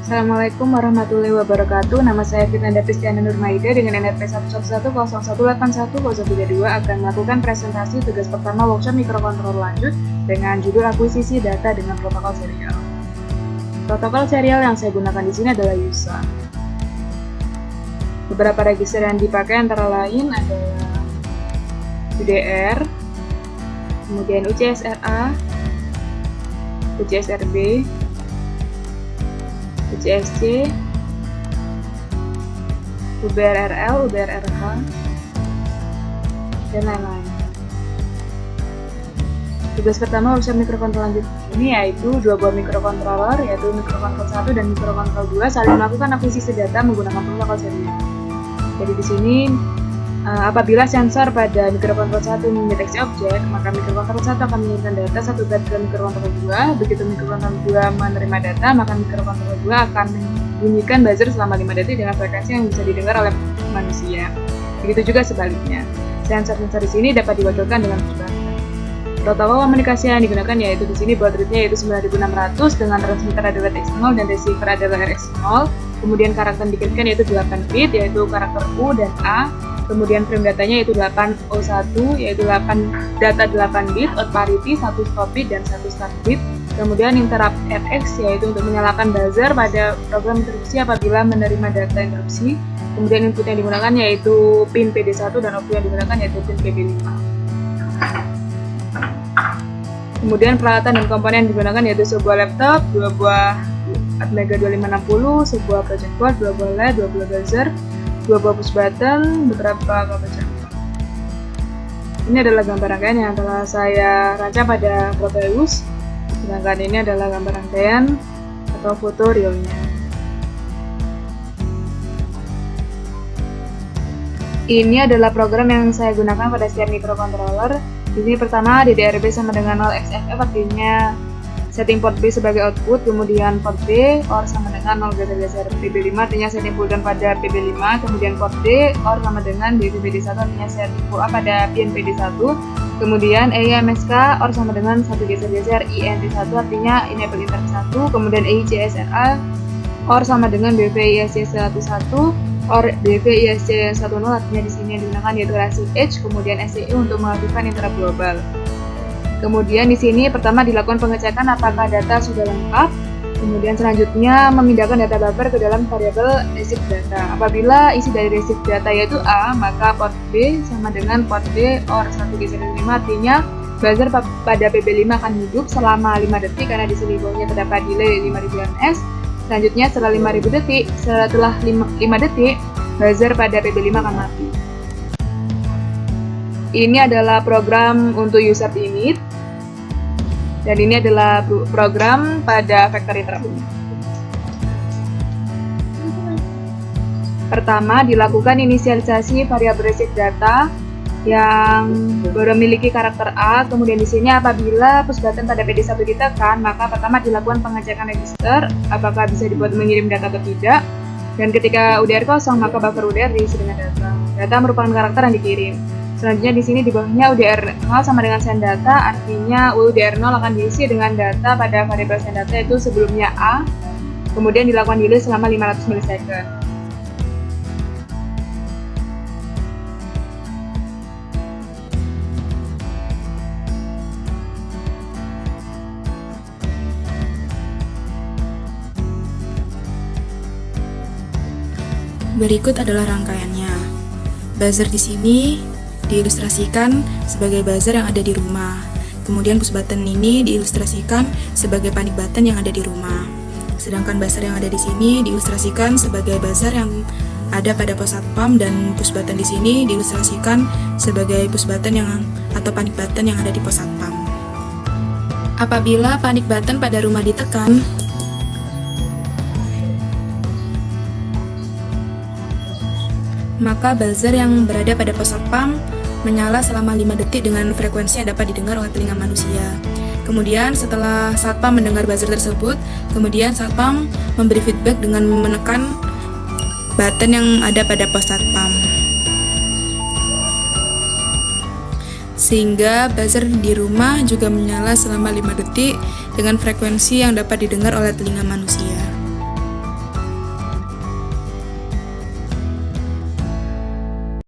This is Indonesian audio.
Assalamualaikum warahmatullahi wabarakatuh. Nama saya Fitnanda Pristiana Nurmaida dengan NRP 11101818132 akan melakukan presentasi tugas pertama workshop mikrokontroler lanjut dengan judul akuisisi data dengan protokol serial. Protokol serial yang saya gunakan di sini adalah USA. Beberapa register yang dipakai antara lain adalah UDR, kemudian UCSRA, UCSRB, UCSC, UBRRL, UBRRH, dan lain-lain. Tugas pertama workshop mikrokontroler lanjut ini yaitu dua buah mikrokontroler, yaitu mikrokontroler 1 dan mikrokontroler 2 saling melakukan akuisisi data menggunakan protokol serial. Jadi di sini apabila sensor pada mikrokontroler 1 mendeteksi objek, maka mikrokontroler 1 akan mengirimkan data satu byte ke mikrokontroler 2. Begitu mikrokontroler 2 menerima data, maka mikrokontroler 2 akan membunyikan buzzer selama 5 detik dengan frekuensi yang bisa didengar oleh manusia. Begitu juga sebaliknya. Sensor-sensor di sini dapat diwakilkan dengan push-button. Protokol komunikasi yang digunakan yaitu di sini baud rate-nya yaitu 9600 dengan transmitter adalah TX0 dan receiver adalah RX0. Kemudian karakter yang dikirimkan yaitu 8 bit yaitu karakter U dan A. Kemudian frame datanya yaitu 8O1 yaitu 8 data 8 bit, out parity 1 stop bit dan 1 start bit. Kemudian interrupt FX yaitu untuk menyalakan buzzer pada program interupsi apabila menerima data interupsi. Kemudian input yang digunakan yaitu pin PD1 dan output yang digunakan yaitu pin PB5. Kemudian peralatan dan komponen yang digunakan yaitu sebuah laptop, dua buah Atmega 2560, sebuah project board, dua buah LED, dua buah buzzer, dua buah push button, beberapa kabel charger. Ini adalah gambar rangkaian yang telah saya rancang pada Proteus. Sedangkan ini adalah gambar rangkaian atau foto realnya. Ini adalah program yang saya gunakan pada setiap mikrocontroller. Di sini pertama DDRB sama dengan 0xFF, artinya setting port B sebagai output, kemudian port B OR sama dengan 0 geser PB5, artinya setting full down pada PB5, kemudian port D OR sama dengan DVPD1, artinya setting full up pada pin PD1, kemudian EIMSK OR sama dengan 1 geser INT1, artinya enable interrupt 1, kemudian EICSRA OR sama dengan BVISC11 OR BVISC10, artinya di sini yang digunakan yaitu relasi H, kemudian SCI untuk melakukan interrupt global. Kemudian di sini pertama dilakukan pengecekan apakah data sudah lengkap. Kemudian selanjutnya memindahkan data buffer ke dalam variabel receive data. Apabila isi dari receive data yaitu A, maka port B sama dengan port D OR 1 geser 5, artinya buzzer pada PB5 akan hidup selama 5 detik karena di sini bawahnya terdapat delay 5000 ms. Selanjutnya setelah 5000 detik, setelah 5 detik, buzzer pada PB5 akan mati. Ini adalah program untuk user init. Dan ini adalah program pada factory interrupt. Pertama, dilakukan inisialisasi variabel receive data yang memiliki karakter A. Kemudian di sini apabila push button pada PD1 ditekan, maka pertama dilakukan pengecekan register apakah bisa dibuat mengirim data atau tidak. Dan ketika UDR kosong, maka buffer UDR diisi dengan data. Data merupakan karakter yang dikirim. Selanjutnya di sini di bawahnya UDR 0 sama dengan send data, artinya UDR 0 akan diisi dengan data pada variabel send data itu sebelumnya A, kemudian dilakukan delay selama 500 milisecond. Berikut adalah rangkaiannya. Buzzer di sini diilustrasikan sebagai buzzer yang ada di rumah. Kemudian push button ini diilustrasikan sebagai panic button yang ada di rumah. Sedangkan buzzer yang ada di sini diilustrasikan sebagai buzzer yang ada pada pos satpam, dan push button di sini diilustrasikan sebagai push button atau panic button yang ada di pos satpam. Apabila panic button pada rumah ditekan, maka buzzer yang berada pada pos satpam menyala selama 5 detik dengan frekuensi yang dapat didengar oleh telinga manusia. Kemudian setelah satpam mendengar buzzer tersebut, kemudian satpam memberi feedback dengan menekan button yang ada pada pos satpam. sehingga buzzer di rumah juga menyala selama 5 detik dengan frekuensi yang dapat didengar oleh telinga manusia.